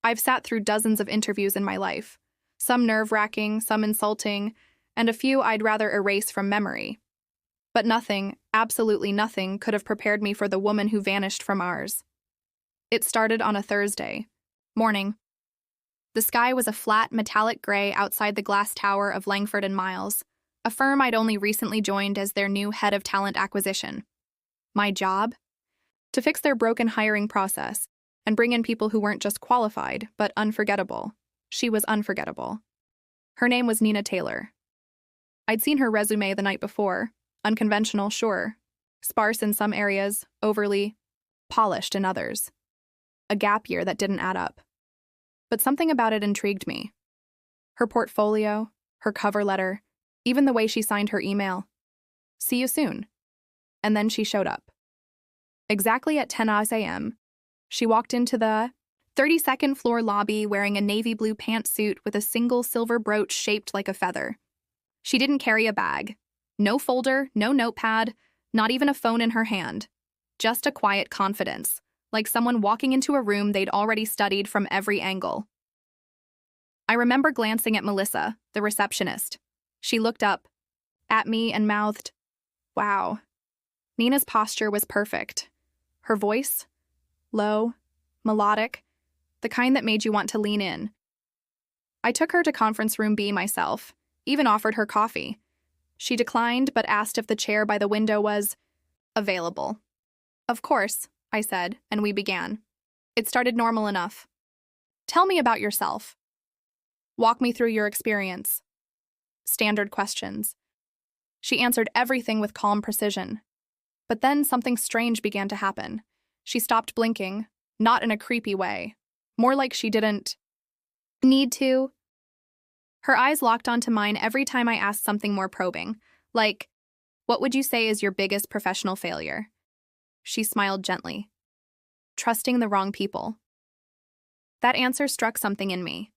I've sat through dozens of interviews in my life, some nerve-wracking, some insulting, and a few I'd rather erase from memory. But nothing, absolutely nothing, could have prepared me for the woman who vanished from ours. It started on a Thursday morning. The sky was a flat, metallic gray outside the glass tower of Langford Miles, a firm I'd only recently joined as their new head of talent acquisition. My job? To fix their broken hiring process and bring in people who weren't just qualified, but unforgettable. She was unforgettable. Her name was Nina Taylor. I'd seen her resume the night before. Unconventional, sure. Sparse in some areas, overly polished in others. A gap year that didn't add up. But something about it intrigued me. Her portfolio, her cover letter, even the way she signed her email. See you soon. And then she showed up. Exactly at 10 a.m., she walked into the 32nd floor lobby wearing a navy blue pantsuit with a single silver brooch shaped like a feather. She didn't carry a bag. No folder, no notepad, not even a phone in her hand. Just a quiet confidence, like someone walking into a room they'd already studied from every angle. I remember glancing at Melissa, the receptionist. She looked up at me and mouthed, "Wow." Nina's posture was perfect. Her voice, low, melodic, the kind that made you want to lean in. I took her to conference room B myself, even offered her coffee. She declined, but asked if the chair by the window was available. "Of course," I said, and we began. It started normal enough. "Tell me about yourself. Walk me through your experience." Standard questions. She answered everything with calm precision. But then something strange began to happen. She stopped blinking, not in a creepy way, more like she didn't need to. Her eyes locked onto mine every time I asked something more probing, like, "What would you say is your biggest professional failure?" She smiled gently. "Trusting the wrong people." That answer struck something in me.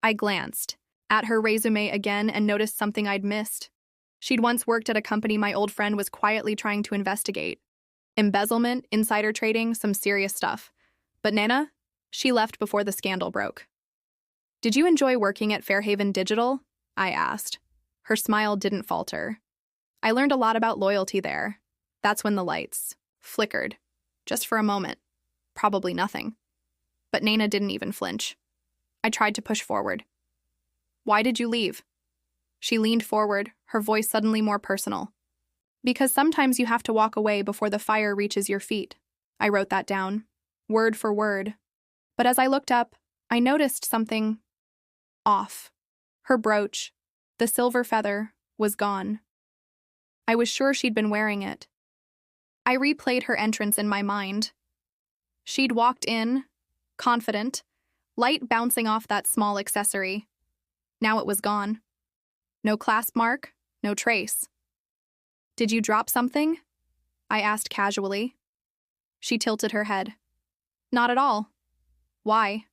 I glanced at her resume again and noticed something I'd missed. She'd once worked at a company my old friend was quietly trying to investigate. Embezzlement, insider trading, some serious stuff. But Nana? She left before the scandal broke. "Did you enjoy working at Fairhaven Digital?" I asked. Her smile didn't falter. "I learned a lot about loyalty there." That's when the lights flickered. Just for a moment. Probably nothing. But Nana didn't even flinch. I tried to push forward. "Why did you leave?" She leaned forward, her voice suddenly more personal. "Because sometimes you have to walk away before the fire reaches your feet." I wrote that down, word for word. But as I looked up, I noticed something off. Her brooch, the silver feather, was gone. I was sure she'd been wearing it. I replayed her entrance in my mind. She'd walked in, confident, light bouncing off that small accessory. Now it was gone. No clasp mark, no trace. "Did you drop something?" I asked casually. She tilted her head. "Not at all." "Why?"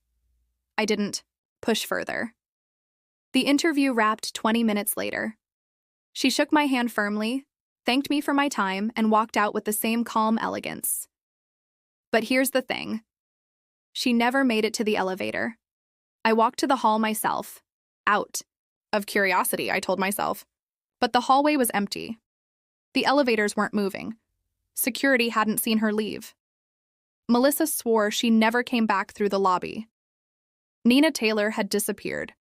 I didn't push further. The interview wrapped 20 minutes later. She shook my hand firmly, thanked me for my time, and walked out with the same calm elegance. But here's the thing. She never made it to the elevator. I walked to the hall myself. Out. Of curiosity, I told myself. But the hallway was empty. The elevators weren't moving. Security hadn't seen her leave. Melissa swore she never came back through the lobby. Nina Taylor had disappeared.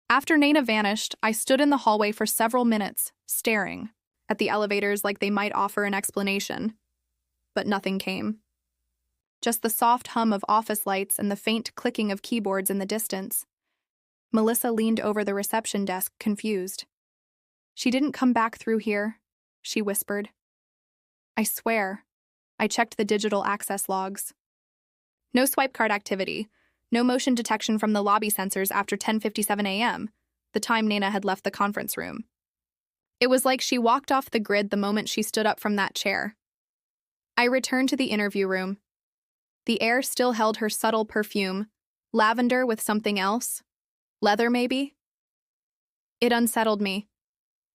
After Nina vanished, I stood in the hallway for several minutes, staring at the elevators like they might offer an explanation. But nothing came. Just the soft hum of office lights and the faint clicking of keyboards in the distance. Melissa leaned over the reception desk, confused. "She didn't come back through here," she whispered. I swear. I checked the digital access logs. No swipe card activity, no motion detection from the lobby sensors after 10:57 a.m., the time Nina had left the conference room. It was like she walked off the grid the moment she stood up from that chair. I returned to the interview room. The air still held her subtle perfume, lavender with something else. Leather, maybe? It unsettled me.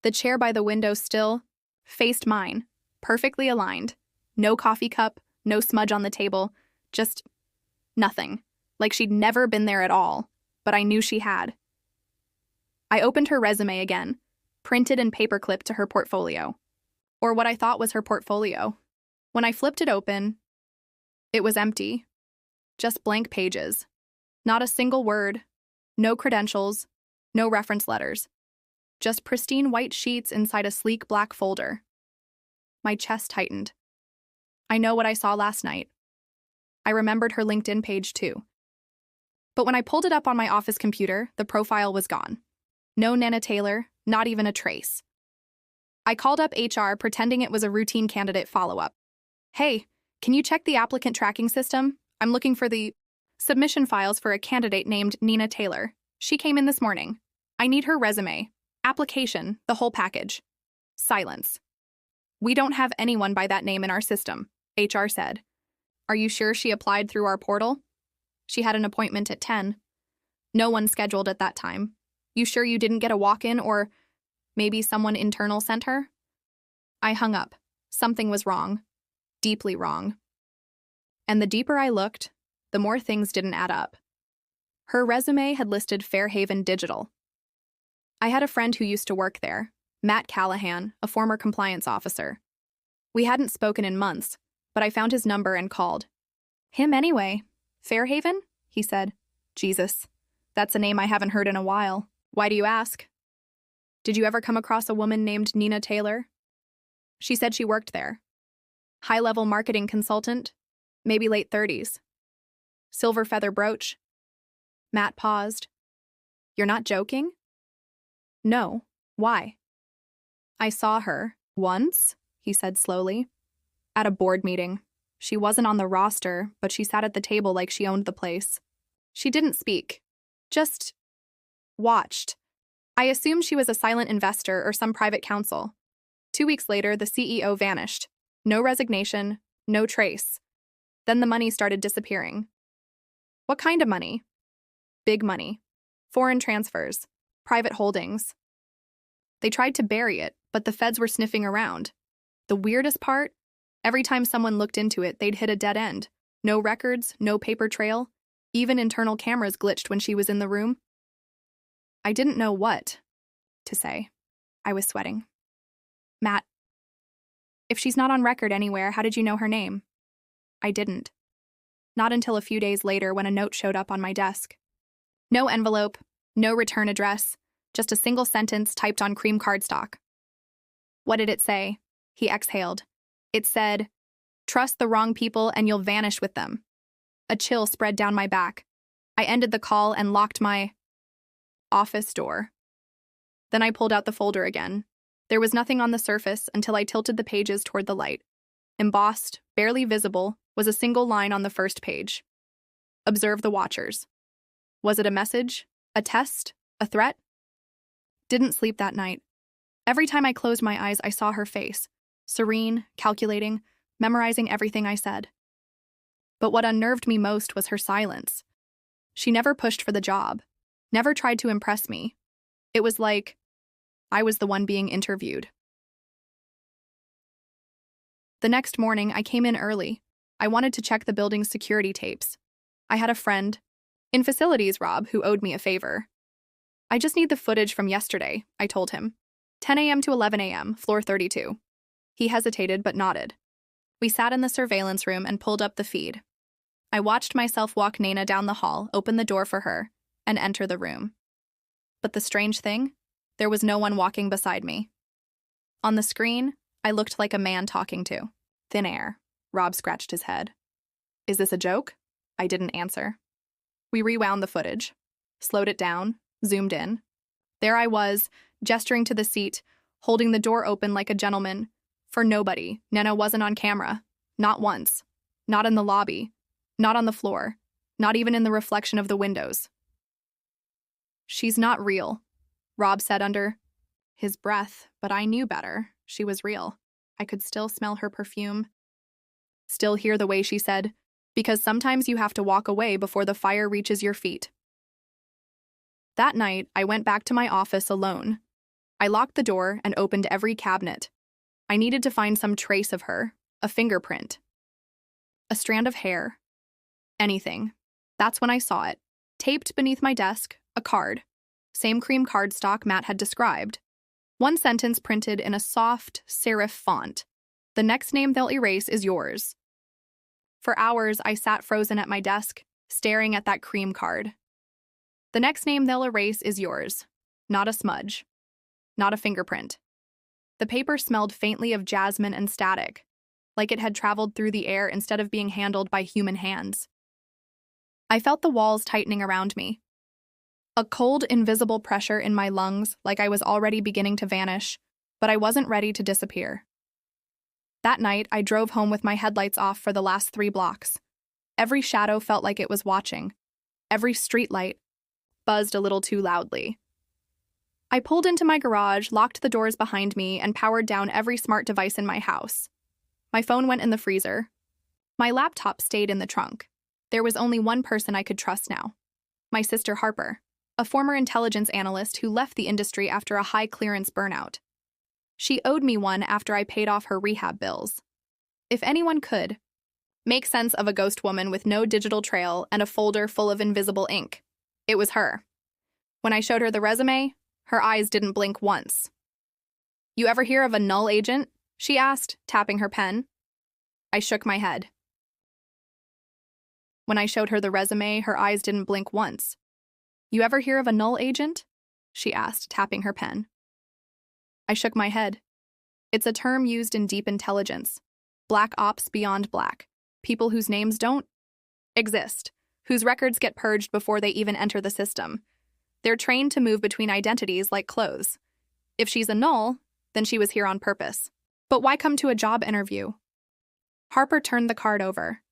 The chair by the window still faced mine, perfectly aligned. No coffee cup, no smudge on the table, just nothing. like she'd never been there at all, but I knew she had. I opened her resume again, printed and paperclipped to her portfolio. Or what I thought was her portfolio. When I flipped it open, it was empty. Just blank pages. Not a single word. No credentials. No reference letters. Just pristine white sheets inside a sleek black folder. My chest tightened. I know what I saw last night. I remembered her LinkedIn page too. But when I pulled it up on my office computer, the profile was gone. No Nana Taylor, not even a trace. I called up HR pretending it was a routine candidate follow-up. Hey, can you check the applicant tracking system? I'm looking for the submission files for a candidate named Nina Taylor. She came in this morning. I need her resume, application, the whole package. Silence. We don't have anyone by that name in our system, HR said. Are you sure she applied through our portal? She had an appointment at 10. No one scheduled at that time. You sure you didn't get a walk-in or maybe someone internal sent her? I hung up. Something was wrong. Deeply wrong. And the deeper I looked, the more things didn't add up. Her resume had listed Fairhaven Digital. I had a friend who used to work there, Matt Callahan, a former compliance officer. We hadn't spoken in months, but I found his number and called. Him anyway. Fairhaven? He said. Jesus, that's a name I haven't heard in a while. Why do you ask? Did you ever come across a woman named Nina Taylor? She said she worked there. High-level marketing consultant, maybe late 30s. Silver feather brooch. Matt paused. You're not joking? No. Why? I saw her once, he said slowly, at a board meeting. She wasn't on the roster, but she sat at the table like she owned the place. She didn't speak, just watched. I assumed she was a silent investor or some private counsel. 2 weeks later, the CEO vanished. No resignation, no trace. Then the money started disappearing. What kind of money? Big money. Foreign transfers. Private holdings. They tried to bury it, but the feds were sniffing around. The weirdest part? Every time someone looked into it, they'd hit a dead end. No records, no paper trail. Even internal cameras glitched when she was in the room. I didn't know what to say. I was sweating. Matt, if she's not on record anywhere, how did you know her name? I didn't. Not until a few days later when a note showed up on my desk. No envelope, no return address, just a single sentence typed on cream cardstock. What did it say? He exhaled. It said, "Trust the wrong people and you'll vanish with them." A chill spread down my back. I ended the call and locked my office door. Then I pulled out the folder again. There was nothing on the surface until I tilted the pages toward the light. Embossed, barely visible, was a single line on the first page. Observe the watchers. Was it a message? A test? A threat? Didn't sleep that night. Every time I closed my eyes, I saw her face. Serene, calculating, memorizing everything I said. But what unnerved me most was her silence. She never pushed for the job, never tried to impress me. It was like I was the one being interviewed. The next morning, I came in early. I wanted to check the building's security tapes. I had a friend, in facilities, Rob, who owed me a favor. I just need the footage from yesterday, I told him. 10 a.m. to 11 a.m., floor 32. He hesitated but nodded. We sat in the surveillance room and pulled up the feed. I watched myself walk Nana down the hall, open the door for her, and enter the room. But the strange thing? There was no one walking beside me. On the screen, I looked like a man talking to. Thin air. Rob scratched his head. Is this a joke? I didn't answer. We rewound the footage, slowed it down, zoomed in. There I was, gesturing to the seat, holding the door open like a gentleman. For nobody, Nana wasn't on camera. Not once. Not in the lobby. Not on the floor. Not even in the reflection of the windows. She's not real, Rob said under his breath, but I knew better. She was real. I could still smell her perfume. Still hear the way she said, because sometimes you have to walk away before the fire reaches your feet. That night, I went back to my office alone. I locked the door and opened every cabinet. I needed to find some trace of her, a fingerprint, a strand of hair, anything. That's when I saw it. Taped beneath my desk, a card. Same cream cardstock Matt had described. One sentence printed in a soft, serif font. The next name they'll erase is yours. For hours, I sat frozen at my desk, staring at that cream card. The next name they'll erase is yours. Not a smudge. Not a fingerprint. The paper smelled faintly of jasmine and static, like it had traveled through the air instead of being handled by human hands. I felt the walls tightening around me. A cold, invisible pressure in my lungs, like I was already beginning to vanish, but I wasn't ready to disappear. That night, I drove home with my headlights off for the last 3 blocks. Every shadow felt like it was watching. Every streetlight buzzed a little too loudly. I pulled into my garage, locked the doors behind me, and powered down every smart device in my house. My phone went in the freezer. My laptop stayed in the trunk. There was only one person I could trust now. My sister Harper, a former intelligence analyst who left the industry after a high-clearance burnout. She owed me one after I paid off her rehab bills. If anyone could make sense of a ghost woman with no digital trail and a folder full of invisible ink, it was her. When I showed her the resume, her eyes didn't blink once. "You ever hear of a null agent?" she asked, tapping her pen. I shook my head. When I showed her the resume, her eyes didn't blink once. "You ever hear of a null agent?" she asked, tapping her pen. I shook my head. It's a term used in deep intelligence. Black ops beyond black. People whose names don't exist, whose records get purged before they even enter the system. They're trained to move between identities like clothes. If she's a null, then she was here on purpose. But why come to a job interview? Harper turned the card over.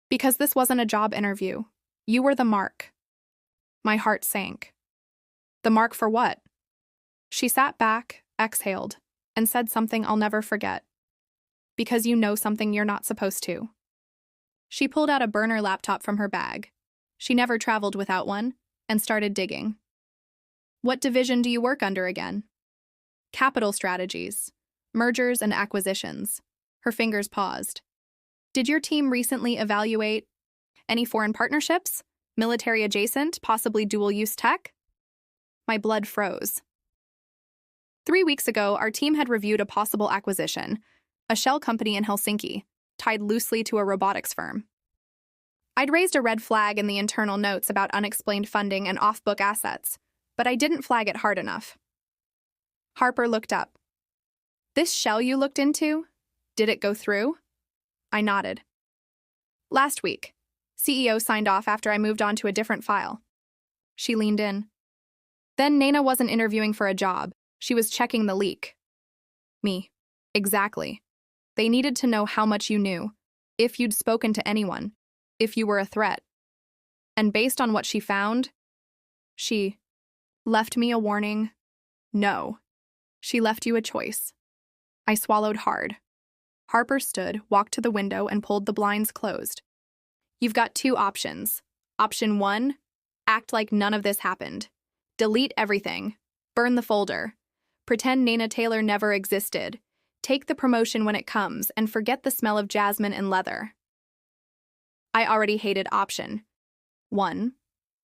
Because this wasn't a job interview. You were the mark. My heart sank. The mark for what? She sat back, exhaled, and said something I'll never forget. Because you know something you're not supposed to. She pulled out a burner laptop from her bag. She never traveled without one, and started digging. What division do you work under again? Capital strategies. Mergers and acquisitions. Her fingers paused. Did your team recently evaluate any foreign partnerships? Military adjacent, possibly dual-use tech? My blood froze. 3 weeks ago, our team had reviewed a possible acquisition, a shell company in Helsinki, tied loosely to a robotics firm. I'd raised a red flag in the internal notes about unexplained funding and off-book assets, but I didn't flag it hard enough. Harper looked up. This shell you looked into? Did it go through? I nodded. Last week, CEO signed off after I moved on to a different file. She leaned in. Then Nana wasn't interviewing for a job. She was checking the leak. Me. Exactly. They needed to know how much you knew, if you'd spoken to anyone, if you were a threat. And based on what she found, she left me a warning. No. She left you a choice. I swallowed hard. Harper stood, walked to the window, and pulled the blinds closed. You've got 2 options. Option 1, act like none of this happened. Delete everything. Burn the folder. Pretend Nana Taylor never existed. Take the promotion when it comes, and forget the smell of jasmine and leather. I already hated option 1.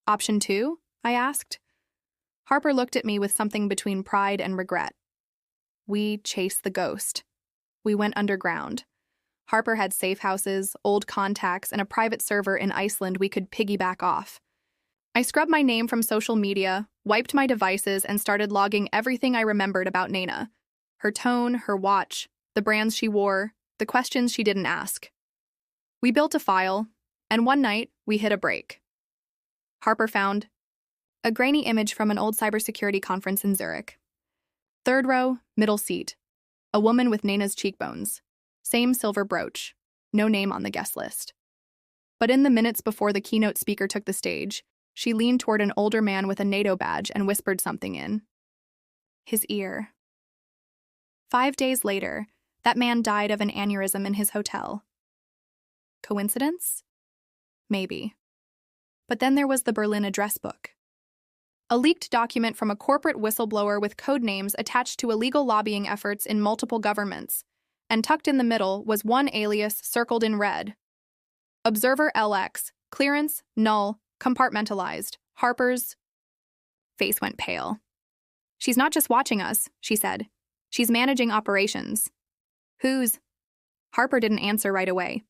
Option 2? I asked. Harper looked at me with something between pride and regret. We chased the ghost. We went underground. Harper had safe houses, old contacts, and a private server in Iceland we could piggyback off. I scrubbed my name from social media, wiped my devices, and started logging everything I remembered about Nana. Her tone, her watch, the brands she wore, the questions she didn't ask. We built a file, and one night, we hit a break. Harper found a grainy image from an old cybersecurity conference in Zurich. 3rd row, middle seat. A woman with Nana's cheekbones. Same silver brooch. No name on the guest list. But in the minutes before the keynote speaker took the stage, she leaned toward an older man with a NATO badge and whispered something in his ear. 5 days later, that man died of an aneurysm in his hotel. Coincidence? Maybe. But then there was the Berlin address book. A leaked document from a corporate whistleblower with code names attached to illegal lobbying efforts in multiple governments, and tucked in the middle was one alias circled in red. Observer LX, Clearance, null, compartmentalized. Harper's face went pale. She's not just watching us, she said. She's managing operations. Whose? Harper didn't answer right away.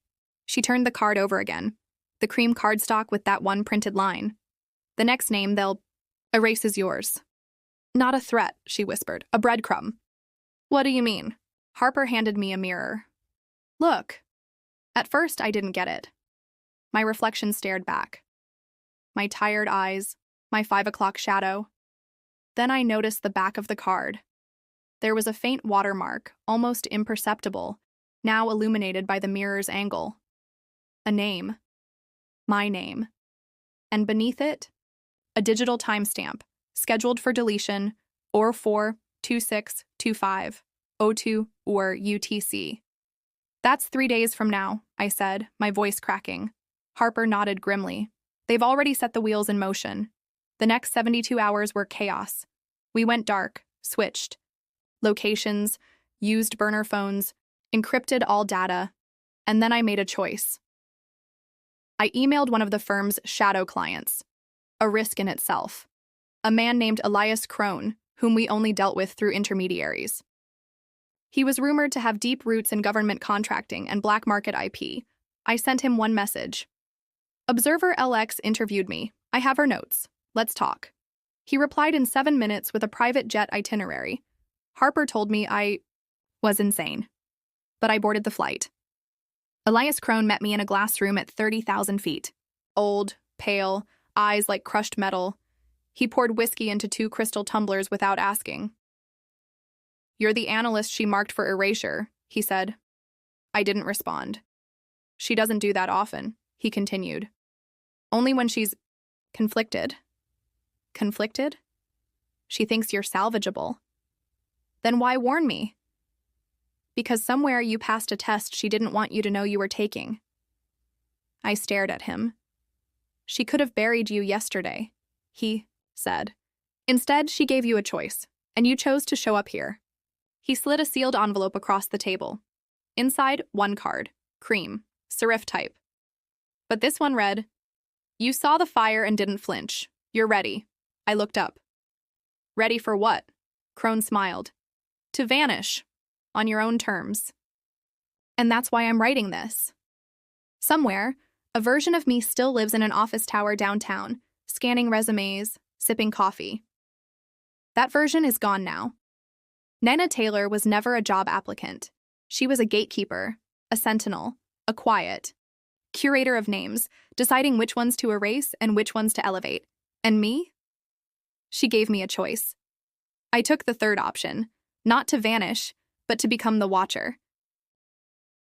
She turned the card over again. The cream cardstock with that one printed line. The next name they'll erase is yours. Not a threat, she whispered. A breadcrumb. What do you mean? Harper handed me a mirror. Look. At first, I didn't get it. My reflection stared back. My tired eyes, my 5 o'clock shadow. Then I noticed the back of the card. There was a faint watermark, almost imperceptible, now illuminated by the mirror's angle. A name. My name. And beneath it, a digital timestamp, scheduled for deletion, or 4-2625-02 or UTC. That's 3 days from now, I said, my voice cracking. Harper nodded grimly. They've already set the wheels in motion. The next 72 hours were chaos. We went dark, switched. Locations, used burner phones, encrypted all data, and then I made a choice. I emailed one of the firm's shadow clients, a risk in itself, a man named Elias Crone, whom we only dealt with through intermediaries. He was rumored to have deep roots in government contracting and black market IP. I sent him one message. Observer LX interviewed me. I have her notes. Let's talk. He replied in 7 minutes with a private jet itinerary. Harper told me I was insane, but I boarded the flight. Elias Crone met me in a glass room at 30,000 feet. Old, pale, eyes like crushed metal. He poured whiskey into 2 crystal tumblers without asking. You're the analyst she marked for erasure, he said. I didn't respond. She doesn't do that often, he continued. Only when she's conflicted. Conflicted? She thinks you're salvageable. Then why warn me? Because somewhere you passed a test she didn't want you to know you were taking. I stared at him. She could have buried you yesterday, he said. Instead, she gave you a choice, and you chose to show up here. He slid a sealed envelope across the table. Inside, 1 card, cream, serif type. But this one read, You saw the fire and didn't flinch. You're ready. I looked up. Ready for what? Crone smiled. To vanish. On your own terms. And that's why I'm writing this. Somewhere, a version of me still lives in an office tower downtown, scanning resumes, sipping coffee. That version is gone now. Nina Taylor was never a job applicant. She was a gatekeeper, a sentinel, a quiet, curator of names, deciding which ones to erase and which ones to elevate. And me? She gave me a choice. I took the third option, not to vanish, but to become the watcher.